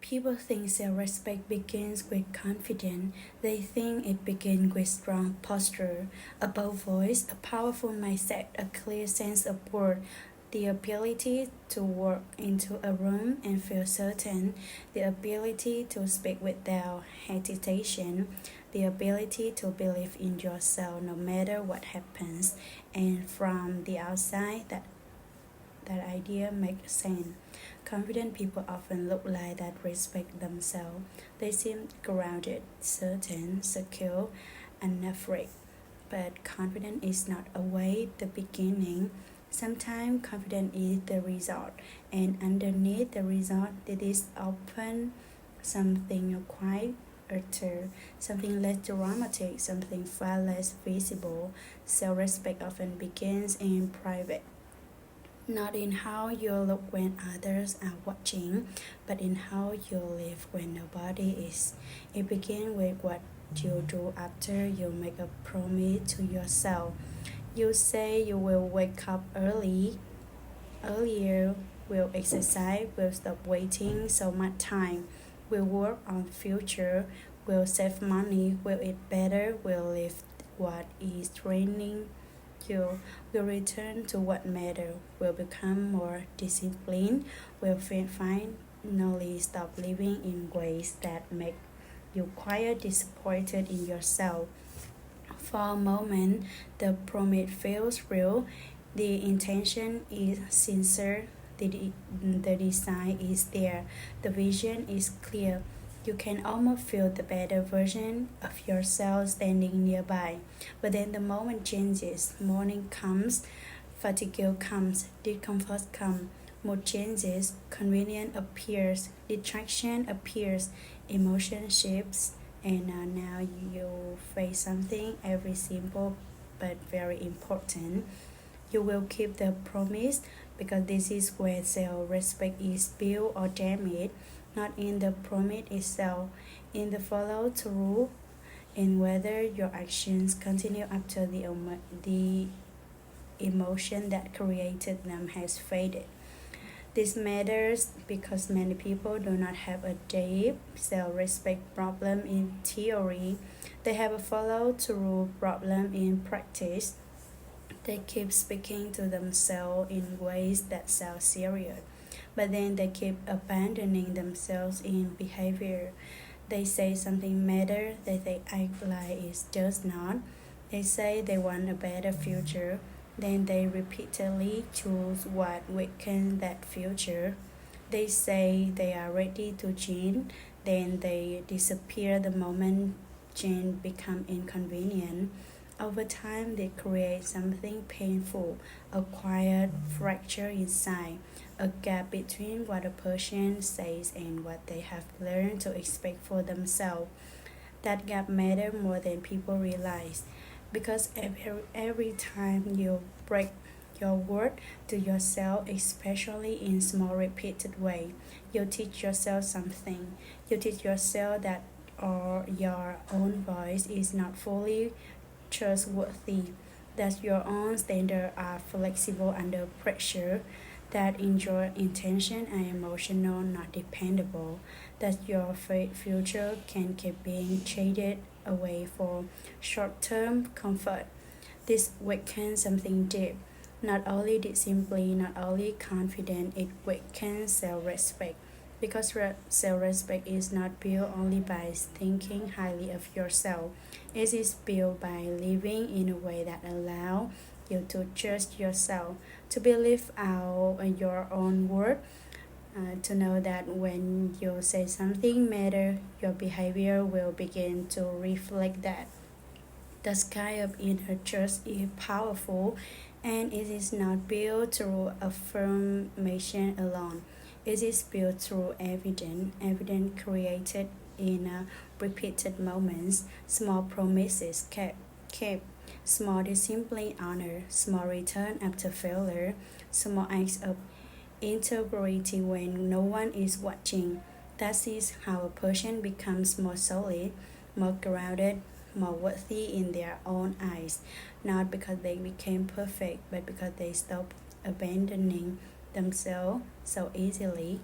People think self-respect begins with confidence. They think it begins with strong posture, a bold voice, a powerful mindset, a clear sense of worth, the ability to walk into a room and feel certain, the ability to speak without hesitation, the ability to believe in yourself no matter what happens. And from the outside, that idea makes sense. Confident people often look like that respect themselves. They seem grounded, certain, secure, unafraid. But confidence is not always the beginning. Sometimes confidence is the result, and underneath the result, it is often something quite alter, something less dramatic, something far less visible. Self-respect often begins in private, not in how you look when others are watching, but in how you live when nobody is. It begins with what you do after you make a promise to yourself. You say you will wake up earlier, will exercise, will stop waiting so much time, will work on future, will save money, will eat better, will live what is training you, will return to what matters, will become more disciplined, will finally stop living in ways that make you quite disappointed in yourself. For a moment, the promise feels real, the intention is sincere, the design is there, the vision is clear. You can almost feel the better version of yourself standing nearby. But then the moment changes, morning comes, fatigue comes, discomfort comes, mood changes, convenience appears, distraction appears, emotion shifts, and now you face something every simple but very important. You will keep the promise because this is where self respect is built or damaged, not in the promise itself, in the follow through, in whether your actions continue after the emotion that created them has faded. This matters because many people do not have a deep self respect problem in theory, they have a follow through problem in practice. They keep speaking to themselves in ways that sound serious, but then they keep abandoning themselves in behavior. They say something matters, they act like it does not. They say they want a better future, then they repeatedly choose what weakens that future. They say they are ready to change, then they disappear the moment change becomes inconvenient. Over time, they create something painful, a quiet fracture inside, a gap between what a person says and what they have learned to expect for themselves. That gap matters more than people realize because every time you break your word to yourself, especially in small repeated way, you teach yourself something. You teach yourself that or your own voice is not fully trustworthy, that your own standards are flexible under pressure, that in your intention and emotional not dependable, that your future can keep being traded away for short-term comfort. This weakens something deep. Not only did simply not only confident, it weakens self-respect. Because self-respect is not built only by thinking highly of yourself. It is built by living in a way that allows you to trust yourself, to believe out your own word, to know that when you say something matter, your behavior will begin to reflect that. This kind of inner trust is powerful and it is not built through affirmation alone. It is built through evidence created in repeated moments, small promises kept, small discipline honor, small return after failure, small acts of integrity when no one is watching. That is how a person becomes more solid, more grounded, more worthy in their own eyes, not because they became perfect, but because they stopped abandoning themselves so easily.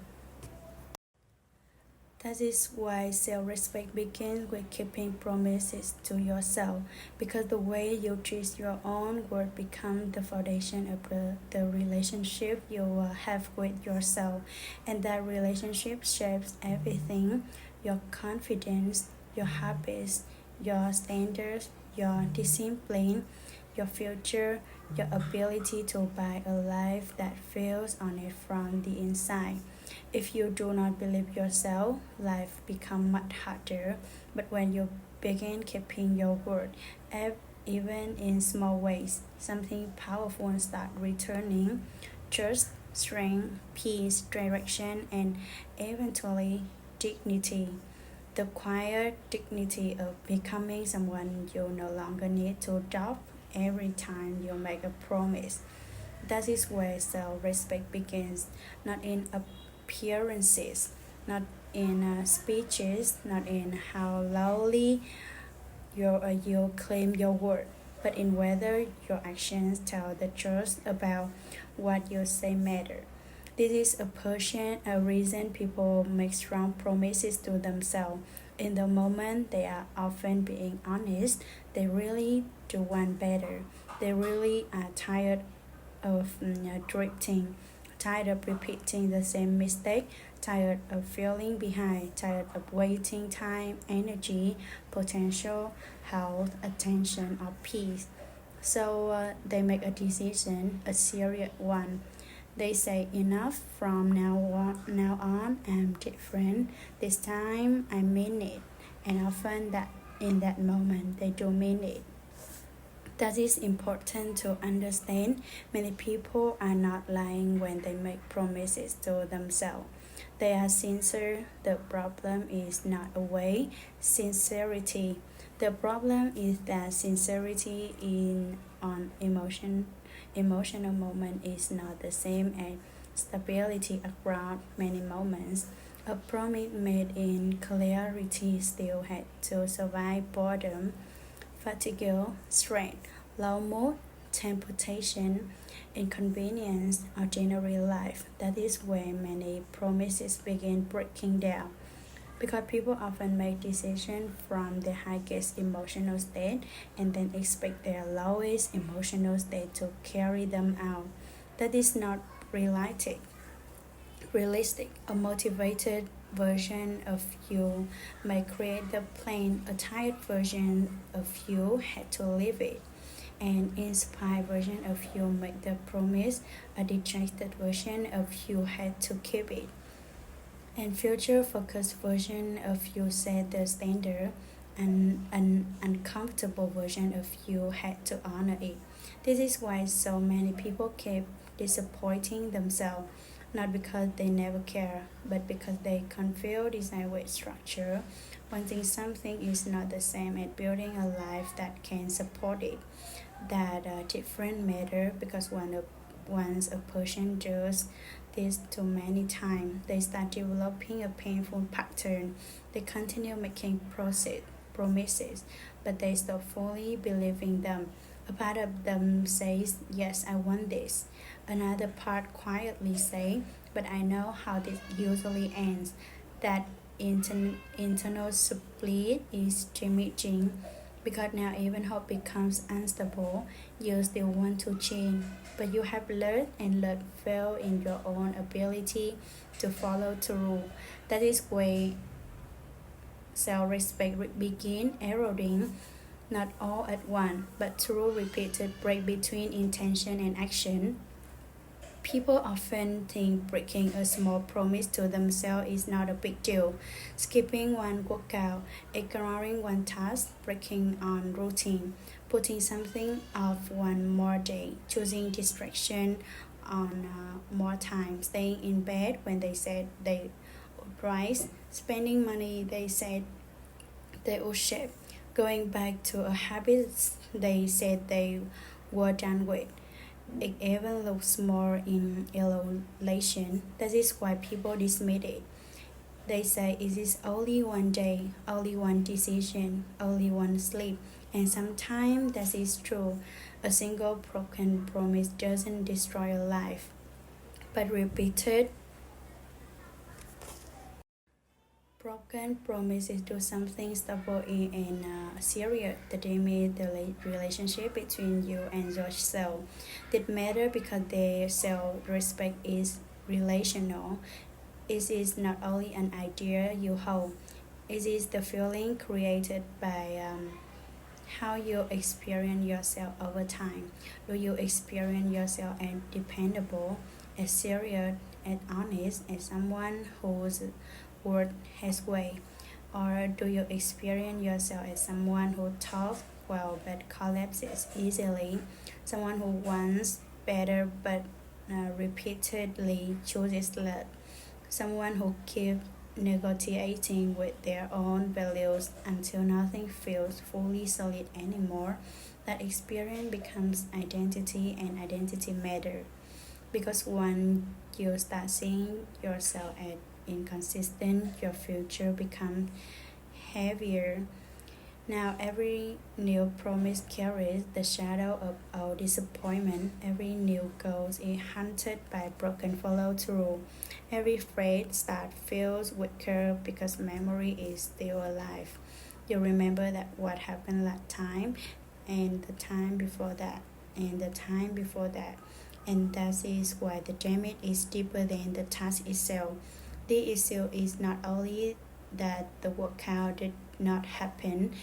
That is why self respect begins with keeping promises to yourself, because the way you treat your own word becomes the foundation of the relationship you have with yourself. And that relationship shapes everything: your confidence, your habits, your standards, your discipline, your future, your ability to buy a life that feels honest from the inside. If you do not believe yourself, life becomes much harder. But when you begin keeping your word, even in small ways, something powerful start returning: trust, strength, peace, direction, and eventually dignity. The quiet dignity of becoming someone you no longer need to doubt every time you make a promise. That is where self respect begins, not in appearances, not in speeches, not in how loudly you claim your word, but in whether your actions tell the truth about what you say matter. This is a reason people make strong promises to themselves. In the moment, they are often being honest. They really do want better. They really are tired of drifting, tired of repeating the same mistake, tired of feeling behind, tired of wasting time, energy, potential, health, attention, or peace. So they make a decision, a serious one. They say enough from now on I'm different. This time I mean it. And often that in that moment they do mean it. That is important to understand. Many people are not lying when they make promises to themselves. They are sincere. The problem is not a way sincerity. The problem is that sincerity in on emotional moment is not the same as stability around many moments. A promise made in clarity still had to survive boredom, fatigue, strain, low mood, temptation, inconvenience, ordinary life. That is where many promises begin breaking down. Because people often make decisions from their highest emotional state and then expect their lowest emotional state to carry them out. That is not realistic. Realistic. A motivated version of you may create the plan. A tired version of you had to live it. An inspired version of you make the promise. A distracted version of you had to keep it. And future focused version of you set the standard, and an uncomfortable version of you had to honor it. This is why so many people keep disappointing themselves, not because they never care, but because they confuse design with structure. Wanting something is not the same as building a life that can support it. That different matter because once a person does this too many times, they start developing a painful pattern. They continue making promises, but they stop fully believing them. A part of them says, "Yes, I want this." Another part quietly say, "But I know how this usually ends." That internal split is damaging because now even hope becomes unstable. You still want to change, but you have learned and learned fail in your own ability to follow through. That is where self-respect begin eroding, not all at once, but through repeated break between intention and action. People often think breaking a small promise to themselves is not a big deal. Skipping one workout, ignoring one task, breaking on routine, putting something off one more day, choosing distraction on more time, staying in bed when they said they would rise, spending money they said they would save, going back to a habit they said they were done with. It even looks more in elation. That is why people dismiss it. They say it is only one day, only one decision, only one sleep. And sometimes that is true. A single broken promise doesn't destroy a life, but repeated Broken promises do something stable in a serious that damage the relationship between you and yourself. That matter because their self-respect is relational. It is not only an idea you hold. It is the feeling created by how you experience yourself over time. Do you experience yourself as dependable, as serious, as honest, as someone whose word has weight? Or do you experience yourself as someone who talks well but collapses easily, someone who wants better but repeatedly chooses less, someone who keeps negotiating with their own values until nothing feels fully solid anymore? That experience becomes identity, and identity matters because when you start seeing yourself as inconsistent, your future becomes heavier. Now, every new promise carries the shadow of our disappointment. Every new goal is haunted by broken follow through. Every phrase start feels weaker because memory is still alive. You remember that what happened last time, and the time before that, and the time before that. And that is why the damage is deeper than the task itself. The issue is not only that the workout did not happen,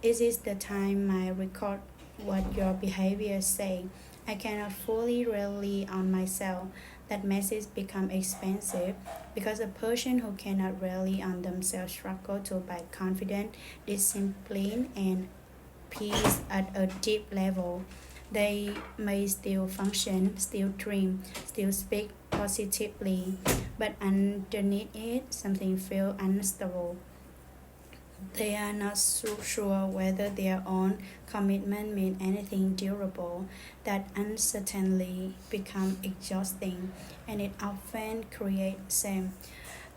it is the time I record what your behavior say. I cannot fully rely on myself. That message become expensive because a person who cannot rely on themselves struggle to buy confidence, discipline, and peace at a deep level. They may still function, still dream, still speak positively, but underneath it, something feels unstable. They are not so sure whether their own commitment means anything durable. That uncertainty becomes exhausting, and it often creates shame,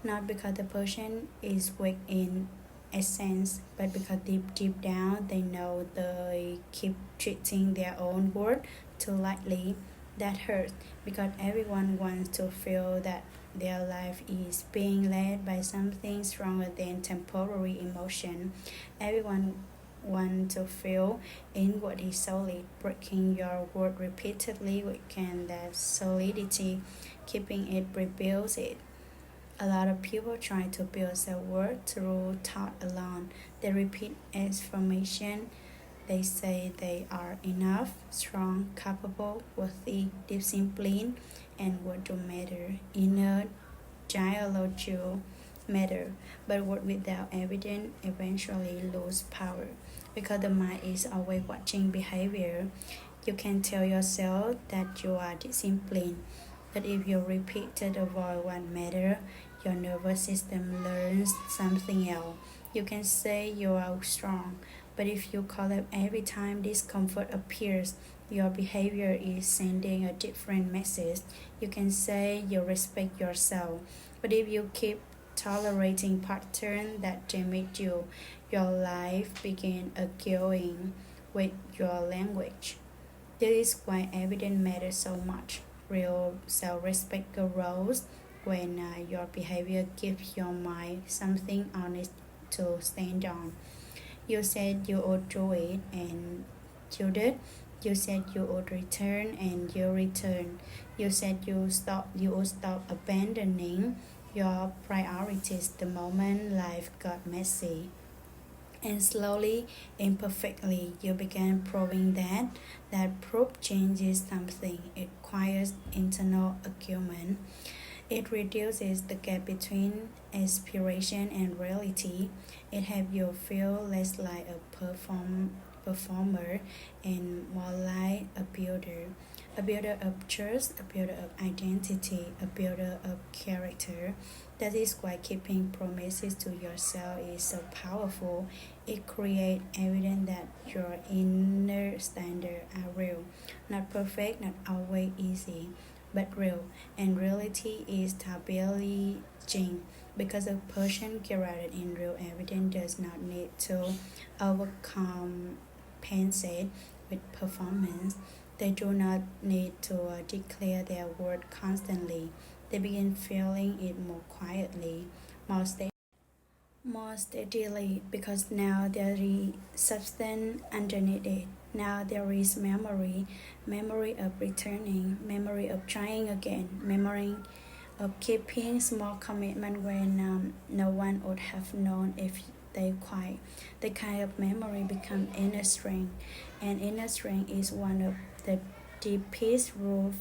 not because the person is weak in essence, but because deep down they know they keep treating their own word too lightly. That hurts because everyone wants to feel that their life is being led by something stronger than temporary emotion. Everyone wants to feel inwardly solid. Breaking your word repeatedly weakens that solidity. Keeping it rebuilds it. A lot of people try to build self-worth through thought alone. They repeat affirmation. They say they are enough, strong, capable, worthy, disciplined, and what do matter. Inner dialogue matter, but word without evidence eventually lose power because the mind is always watching behavior. You can tell yourself that you are disciplined, but if you repeat to avoid what matter, your nervous system learns something else. You can say you are strong, but if you collapse every time discomfort appears, your behavior is sending a different message. You can say you respect yourself, but if you keep tolerating patterns that damage you, your life begins arguing with your language. This is why evidence matters so much. Real self-respect grows when your behavior gives your mind something honest to stand on. You said you would do it, and you did. You said you would return, and you returned. You said you would stop abandoning your priorities the moment life got messy. And slowly, imperfectly, you began proving that. That proof changes something. It requires internal acumen. It reduces the gap between aspiration and reality. It helps you feel less like a performer and more like a builder of trust, a builder of identity, a builder of character. That is why keeping promises to yourself is so powerful. It creates evidence that your inner standards are real, not perfect, not always easy, but real. And reality is stabilizing because a person grounded in real evidence does not need to overcompensate with performance. They do not need to declare their word constantly. They begin feeling it more quietly, more steadily. More steadily because now there is substance underneath it. Now there is memory, memory of returning, memory of trying again, memory of keeping small commitment when no one would have known if they quit. The kind of memory become inner strength, and inner strength is one of the deepest roots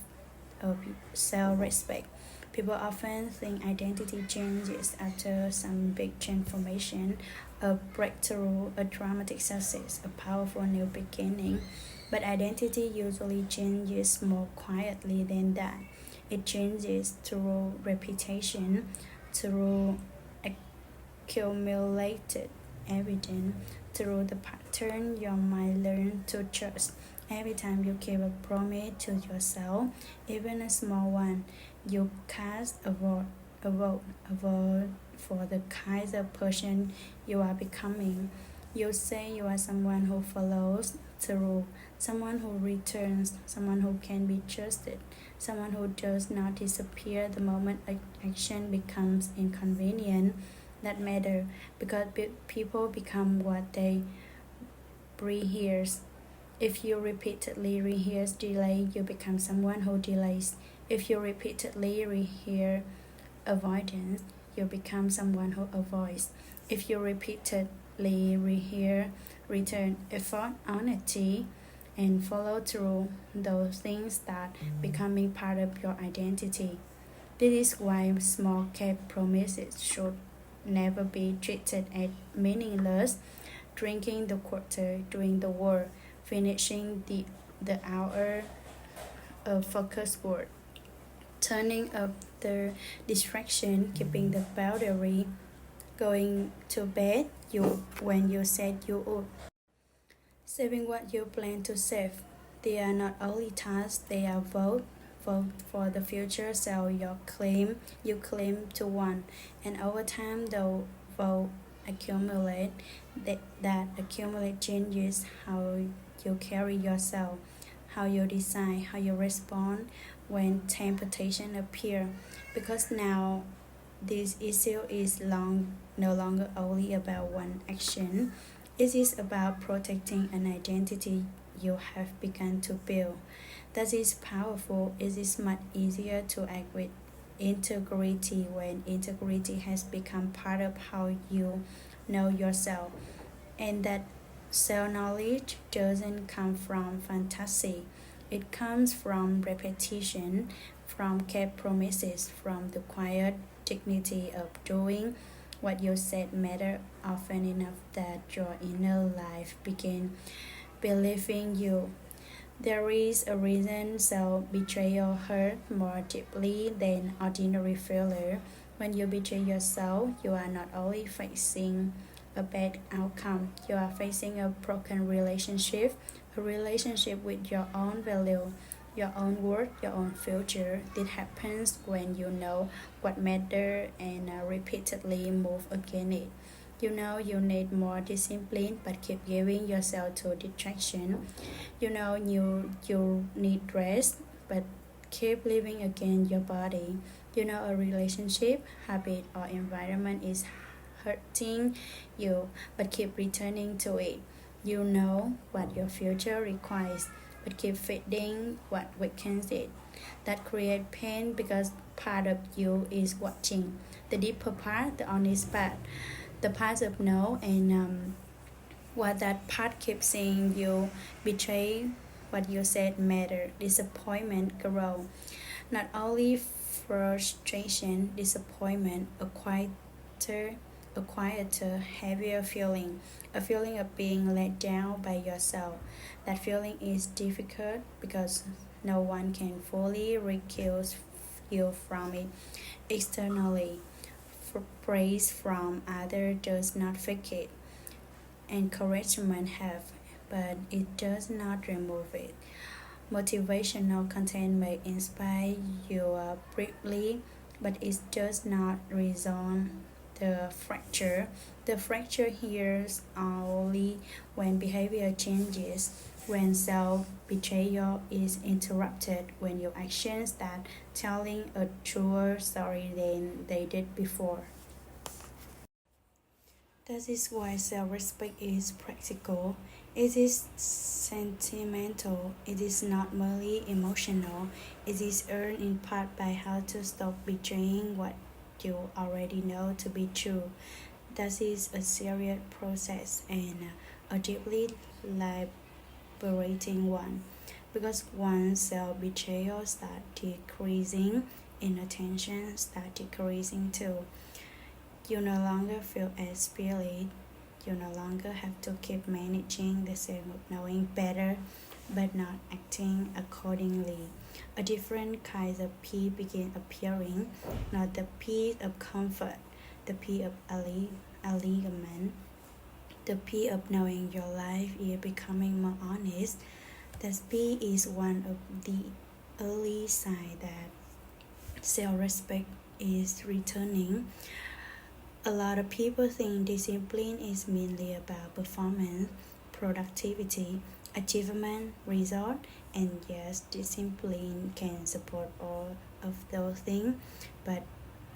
of self-respect. People often think identity changes after some big transformation, a breakthrough, a dramatic success, a powerful new beginning. But identity usually changes more quietly than that. It changes through repetition, through accumulated evidence, through the pattern your mind learns to trust. Every time you keep a promise to yourself, even a small one, you cast a vote for the kind of person you are becoming. You say you are someone who follows through, someone who returns, someone who can be trusted, someone who does not disappear the moment action becomes inconvenient. That matter because people become what they rehearse. If you repeatedly rehearse delay, you become someone who delays. If you repeatedly rehearse avoidance, you become someone who avoids. If you repeatedly rehearse return, effort, honesty, and follow through, those things start becoming part of your identity. This is why small kept promises should never be treated as meaningless. Drinking the quarter, doing the work, finishing the hour of focus work, turning up the distraction, keeping the boundary, going to bed you when you said you would, saving what you plan to save. They are not only tasks, they are vote for the future self you claim to want, and over time the vote accumulate that accumulate changes how you carry yourself, how you decide, how you respond when temptation appear. Because now this issue is no longer only about one action. It is about protecting an identity you have begun to build. That is powerful. It is much easier to act with integrity when integrity has become part of how you know yourself. And that self knowledge doesn't come from fantasy, it comes from repetition, from kept promises, from the quiet dignity of doing what you said matter often enough that your inner life begin believing you. There is a reason self betrayal hurt more deeply than ordinary failure. When you betray yourself, you are not only facing a bad outcome, you are facing a broken relationship, a relationship with your own value, your own worth, your own future. This happens when you know what matters and repeatedly move against it. You know you need more discipline but keep giving yourself to distraction. You know you need rest but keep living against your body. You know a relationship, habit or environment is hurting you but keep returning to it. You know what your future requires but keep feeding what weakens it. That create pain because part of you is watching. The deeper part, the honest part, the part of no and what that part keeps saying you betray what you said matter. Disappointment grow. Not only frustration, disappointment, a quieter, heavier feeling, a feeling of being let down by yourself. That feeling is difficult because no one can fully recuse you from it externally. Praise from others does not fix it. Encouragement have, but it does not remove it. Motivational content may inspire you briefly, but it does not resolve the fracture. The fracture heals only when behavior changes, when self betrayal is interrupted, when your actions start telling a truer story than they did before. That is why self respect is practical. It is sentimental. It is not merely emotional. It is earned in part by how to stop betraying what you already know to be true. That is a serious process and a deeply liberating one. Because once self betrayal starts decreasing, inattention starts decreasing too. You no longer feel as spirit. You no longer have to keep managing the same of knowing better but not acting accordingly. A different kind of peace begin appearing, not the peace of comfort, the peace of alignment, the peace of knowing your life is becoming more honest. That peace is one of the early signs that self-respect is returning. A lot of people think discipline is mainly about performance, productivity, achievement, result, and yes, discipline can support all of those things, but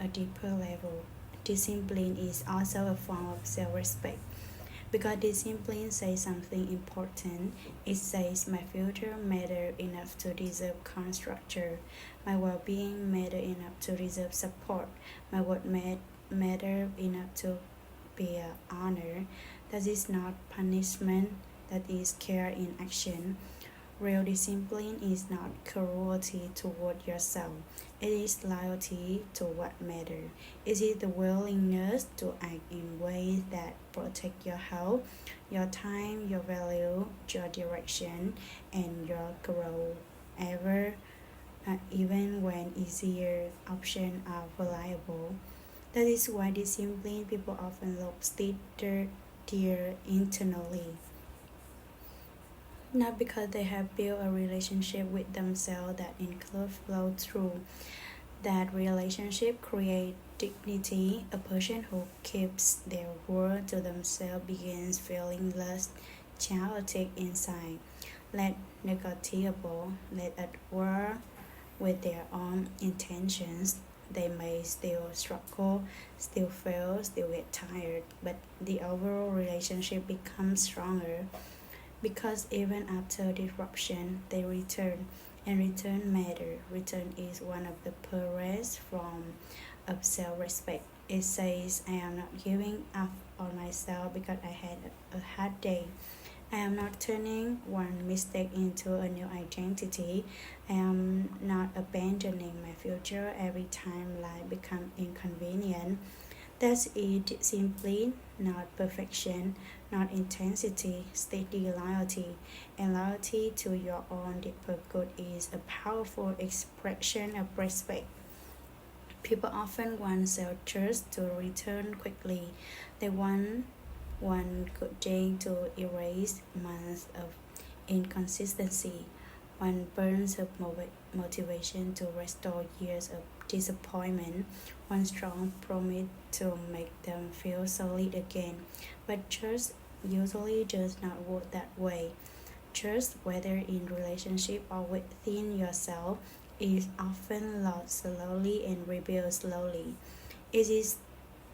a deeper level. Discipline is also a form of self respect because discipline says something important. It says my future matter enough to deserve structure, my well being matter enough to deserve support, my work matter enough to be honored. That is not punishment, that is care in action. Real discipline is not cruelty toward yourself. It is loyalty to what matters. It is the willingness to act in ways that protect your health, your time, your value, your direction, and your growth. Ever, even when easier options are reliable. That is why disciplined people often look dear internally. Not because they have built a relationship with themselves that includes flow through. That relationship creates dignity. A person who keeps their word to themselves begins feeling less chaotic inside, less negotiable, less at war with their own intentions. They may still struggle, still fail, still get tired, but the overall relationship becomes stronger because even after disruption, they return, and return matter. Return is one of the purest form of self-respect. It says, I am not giving up on myself because I had a hard day. I am not turning one mistake into a new identity. I am not abandoning my future every time life becomes inconvenient. That's it simply, not perfection, not intensity, steady loyalty. And loyalty to your own deeper good is a powerful expression of respect. People often want self-trust to return quickly. They want one good day to erase months of inconsistency, one burns of motivation to restore years of disappointment, one strong promise to make them feel solid again. But trust usually does not work that way. Trust, whether in relationship or within yourself, is often lost slowly and rebuilt slowly. It is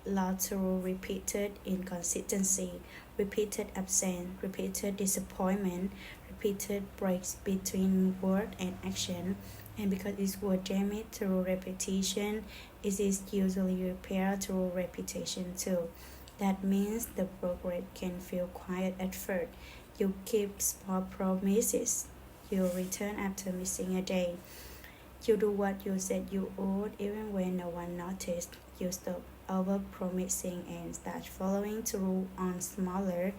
lost through repeated inconsistency, repeated absence, repeated disappointment, repeated breaks between word and action, and because it's word damage through repetition, it is usually repaired through repetition too. That means the progress can feel quiet at first. You keep small promises. You return after missing a day. You do what you said you would even when no one noticed. You stop over promising and start following through on smaller,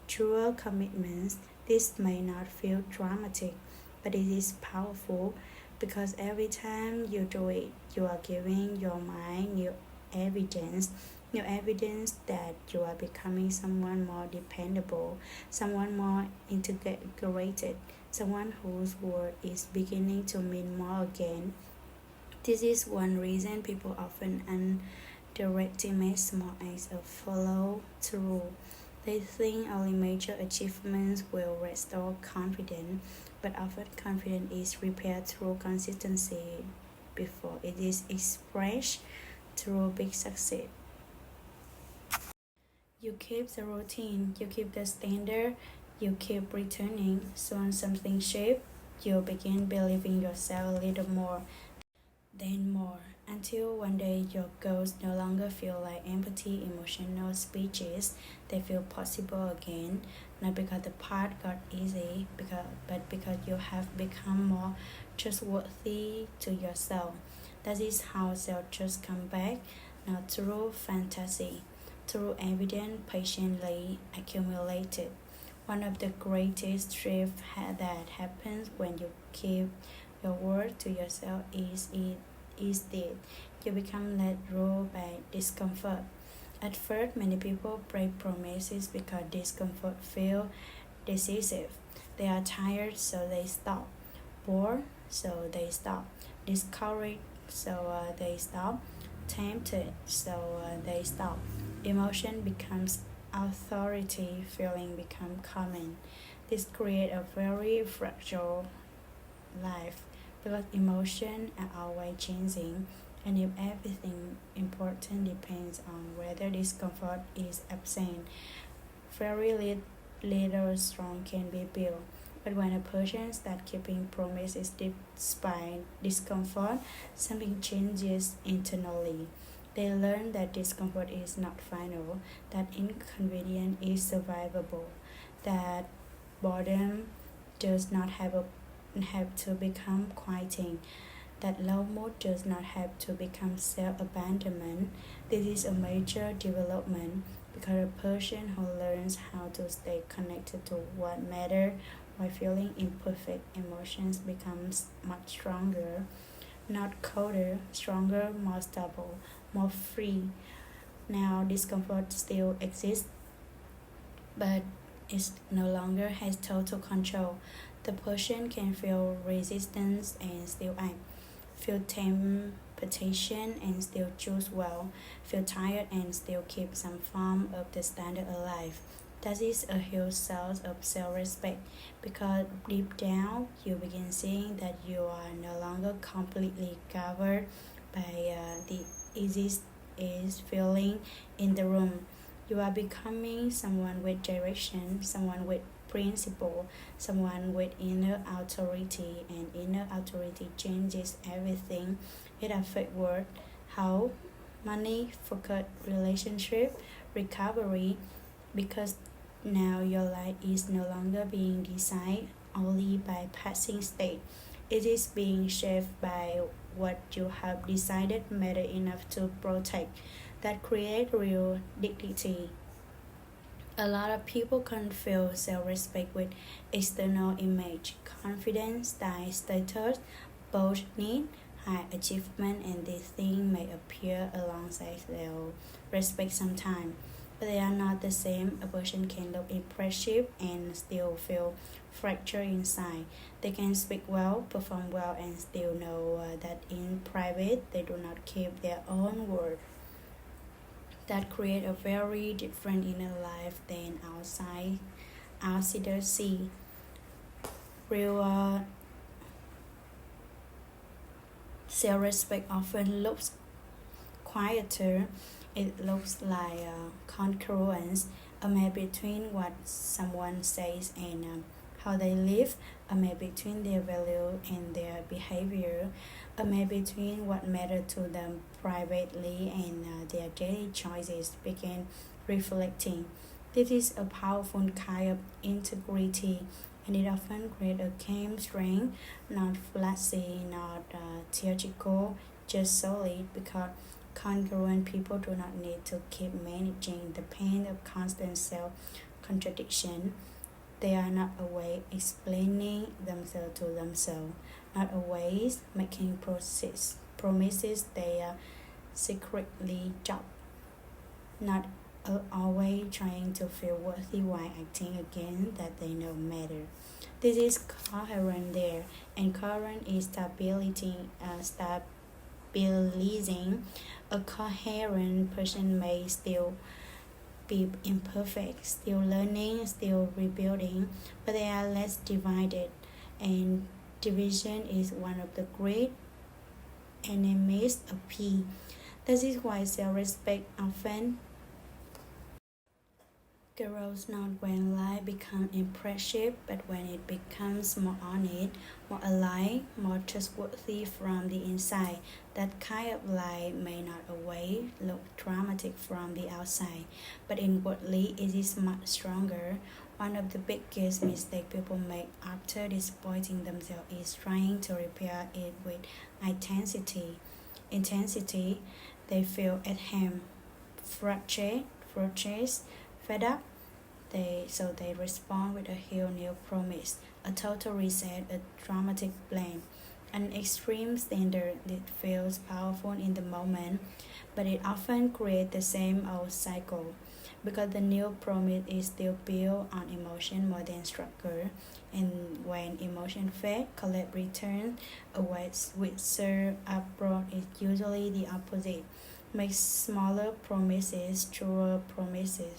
truer commitments. This may not feel dramatic, but it is powerful because every time you do it, you are giving your mind new evidence that you are becoming someone more dependable, someone more integrated, someone whose word is beginning to mean more again. This is one reason people often underestimate small acts of follow through. They think only major achievements will restore confidence, but often confidence is repaired through consistency before it is expressed through big success. You keep the routine, you keep the standard, you keep returning. Soon something shifts, you begin believing yourself a little more, then more, until one day your goals no longer feel like empty emotional speeches. They feel possible again, not because the path got easy, but because you have become more trustworthy to yourself. That is how self-trust comes back, not through fantasy, through evidence patiently accumulated. One of the greatest shifts that happens when you keep your word to yourself is that you become led ruled by discomfort. At first, many people break promises because discomfort feels decisive. They are tired, so they stop. Bored, so they stop. Discouraged, so they stop. Tempted, so they stop. Emotion becomes authority, feeling become common. This creates a very fragile life because emotions are always changing, and if everything important depends on whether discomfort is absent, very little strong can be built. But when a person starts keeping promises despite discomfort, something changes internally. They learn that discomfort is not final, that inconvenience is survivable, that boredom does not have to become quieting, that low mood does not have to become self-abandonment. This is a major development because a person who learns how to stay connected to what matters while feeling imperfect emotions becomes much stronger, not colder, stronger, more stable, more free. Now discomfort still exists, but it no longer has total control. The person can feel resistance and still act, feel temptation and still choose well, feel tired and still keep some form of the standard alive. That is a huge source of self-respect because deep down you begin seeing that you are no longer completely covered by the easiest is feeling in the room. You are becoming someone with direction, someone with principle, someone with inner authority, and inner authority changes everything. It affects work, health, money, focus, relationship, recovery, because now your life is no longer being designed only by passing state. It is being shaped by what you have decided matter enough to protect, that create real dignity. A lot of people confuse self-respect with external image, confidence, style, status, both need high achievement, and these things may appear alongside self-respect sometimes, but they are not the same. A person can look impressive and still feel fractured inside. They can speak well, perform well, and still know that in private they do not keep their own word. That create a very different inner life than outsiders see. Real self-respect often looks quieter. It looks like congruence, a map between what someone says and how they live, a map between their value and their behavior, a map between what matters to them privately and their daily choices begin reflecting. This is a powerful kind of integrity, and it often creates a calm strength, not flashy, not theatrical, just solid, because congruent people do not need to keep managing the pain of constant self contradiction. They are not always explaining themselves to themselves, not always making promises they secretly drop, not always trying to feel worthy while acting again that they know matter. This is coherent there, and coherent is stabilizing. A coherent person may still be imperfect, still learning, still rebuilding, but they are less divided. And division is one of the great enemies of peace. This is why self respect often Grows not when life becomes impressive, but when it becomes more honest, more alive, more trustworthy from the inside. That kind of life may not always look dramatic from the outside, but inwardly it is much stronger. One of the biggest mistakes people make after disappointing themselves is trying to repair it with intensity. Intensity, they feel at hand, frustrated, fed up, they respond with a whole new promise, a total reset, a dramatic blend, an extreme standard that feels powerful in the moment, but it often creates the same old cycle. Because the new promise is still built on emotion more than structure, and when emotion fade, collect return, a switcher approach is usually the opposite. Make smaller promises, truer promises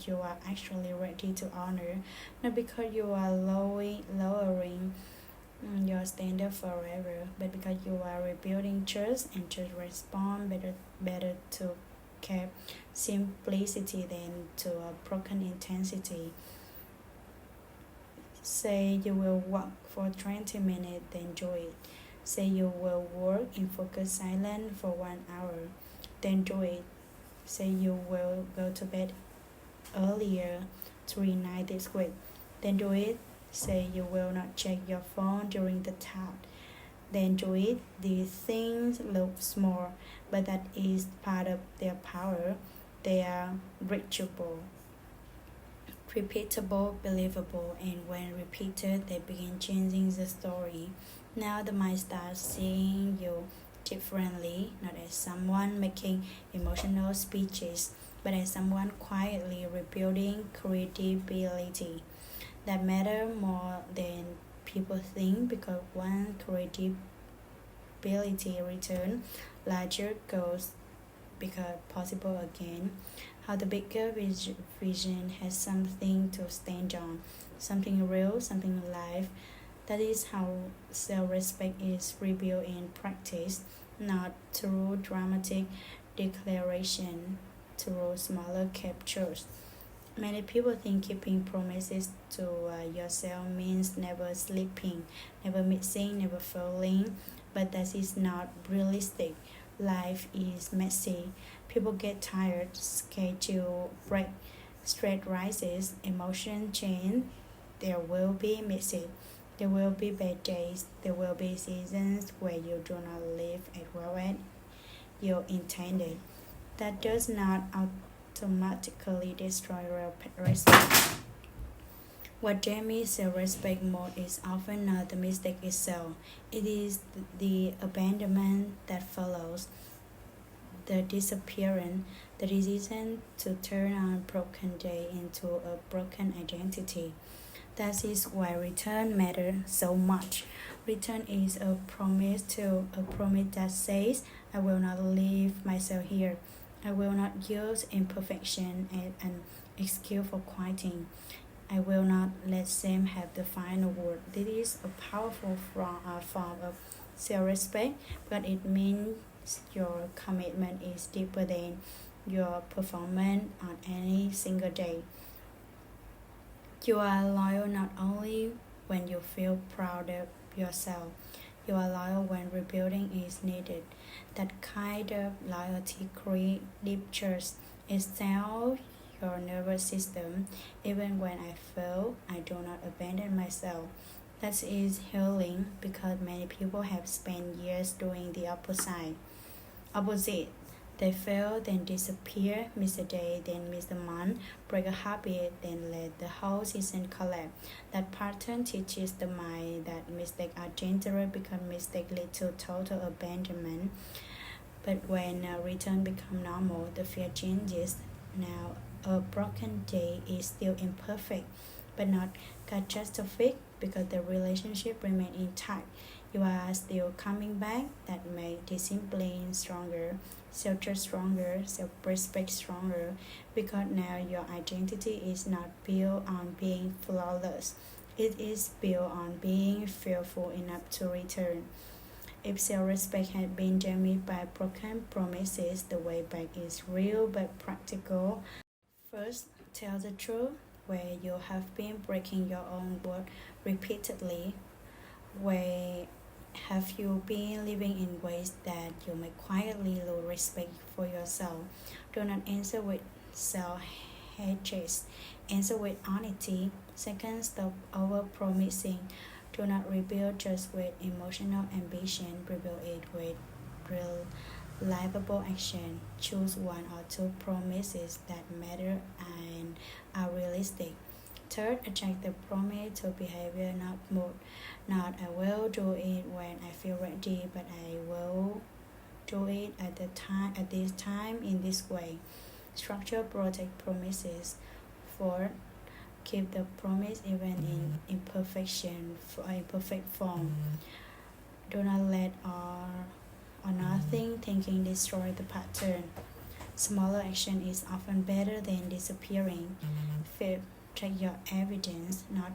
you are actually ready to honor, not because you are lowering your standard forever, but because you are rebuilding trust and trust respond better to keep simplicity than to a broken intensity. Say you will walk for 20 minutes, then do it. Say you will work in focused silence for 1 hour, then do it. Say you will go to bed earlier 3 nights this week, then do it. Say you will not check your phone during the task, then do it. These things look small, but that is part of their power. They are reachable, repeatable, believable, and when repeated, they begin changing the story. Now the mind starts seeing you differently, not as someone making emotional speeches, but as someone quietly rebuilding credibility. That matter more than people think because one credibility return, larger goals become possible again. How the bigger vision has something to stand on, something real, something alive. That is how self respect is rebuilt in practice, not through dramatic declaration, through smaller captures. Many people think keeping promises to yourself means never sleeping, never missing, never failing, but that is not realistic. Life is messy. People get tired, schedule break, stress rises, emotion change. There will be missing. There will be bad days. There will be seasons where you do not live as well as you intended. That does not automatically destroy real respect. What damages self-respect more is often not the mistake itself. It is the abandonment that follows, the disappearance, the decision to turn a broken day into a broken identity. That is why return matters so much. Return is a promise to a promise that says, I will not leave myself here. I will not use imperfection as an excuse for quitting. I will not let Sam have the final word. This is a powerful form of self-respect, but it means your commitment is deeper than your performance on any single day. You are loyal not only when you feel proud of yourself, you are loyal when rebuilding is needed. That kind of loyalty creates deep trust. It tells your nervous system, even when I fail, I do not abandon myself. That is healing because many people have spent years doing the opposite. They fail, then disappear, miss a day, then miss a month, break a habit, then let the whole season collapse. That pattern teaches the mind that mistakes are dangerous because mistakes lead to total abandonment. But when a return becomes normal, the fear changes. Now, a broken day is still imperfect, but not catastrophic because the relationship remains intact. You are still coming back. That makes discipline stronger, self-trust stronger, self-respect stronger, because now your identity is not built on being flawless. It is built on being fearful enough to return. If self-respect had been damaged by broken promises, the way back is real but practical. First, tell the truth where you have been breaking your own word repeatedly. Where have you been living in ways that you may quietly lose respect for yourself? Do not answer with self hatred, answer with honesty. Second, stop over promising. Do not rebuild just with emotional ambition, rebuild it with real livable action. Choose one or two promises that matter and are realistic. Third, adjust the promise to behavior, not mood. Not I will do it when I feel ready, but I will do it at this time in this way. Structure protect promises. Fourth, keep the promise even in imperfect form. Do not let or nothing thinking destroy the pattern. Smaller action is often better than disappearing. Fifth, check your evidence, not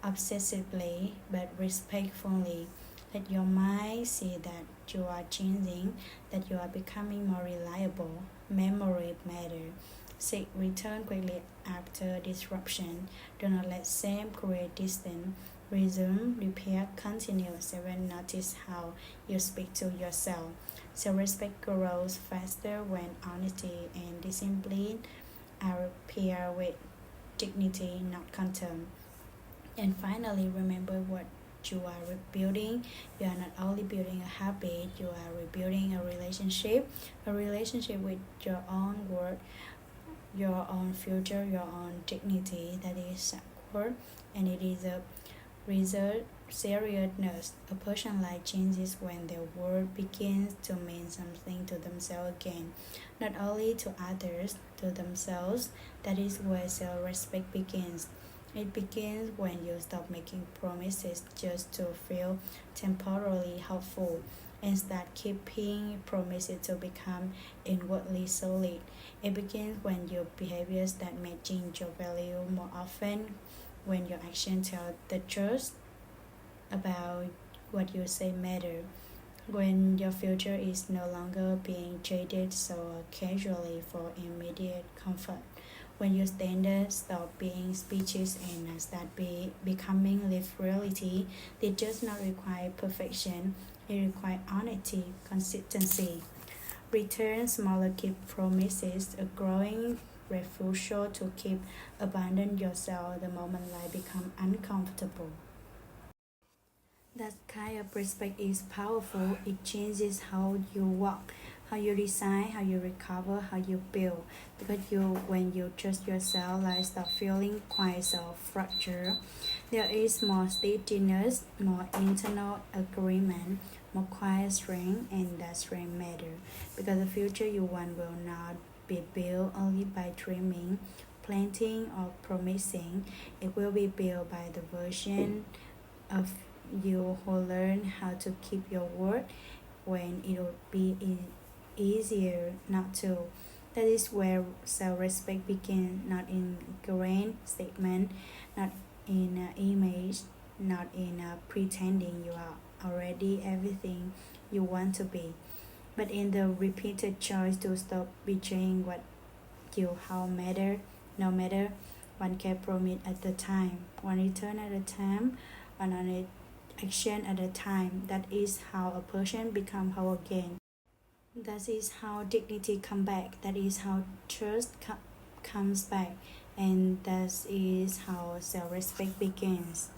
obsessively but respectfully. Let your mind see that you are changing, that you are becoming more reliable. Memory matter. Seek return quickly after disruption. Do not let shame create distance. Resume, repair, continue. 7. Notice how you speak to yourself. Self-respect grows faster when honesty and discipline are paired with dignity, not contempt. And finally, remember what you are rebuilding. You are not only building a habit, you are rebuilding a relationship with your own word, your own future, your own dignity that is secure, and it is a result seriousness. A person like changes when their word begins to mean something to themselves again, not only to others, to themselves. That is where self-respect begins. It begins when you stop making promises just to feel temporarily helpful and start keeping promises to become inwardly solid. It begins when your behaviors that may change your value more often, when your actions tell the truth about what you say matter, when your future is no longer being traded so casually for immediate comfort, when your standards stop being speeches and start becoming lived reality. They does not require perfection, it requires honesty, consistency. Return smaller keep promises, a growing refusal to keep abandon yourself the moment life become uncomfortable. That kind of respect is powerful. It changes how you walk, how you design, how you recover, how you build. Because when you trust yourself, life stop feeling quite so fractured. There is more steadiness, more internal agreement, more quiet strength, and that strength matter. Because the future you want will not be built only by dreaming, planting, or promising. It will be built by the version of you who learn how to keep your word when it would be easier not to. That is where self-respect begins, not in grand statement, not in image, not in pretending you are already everything you want to be, but in the repeated choice to stop betraying what you how matter, no matter one can promise at the time, one return at a time, one on it action at a time. That is how a person become whole again. That is how dignity come back. That is how trust comes back. And that is how self-respect begins.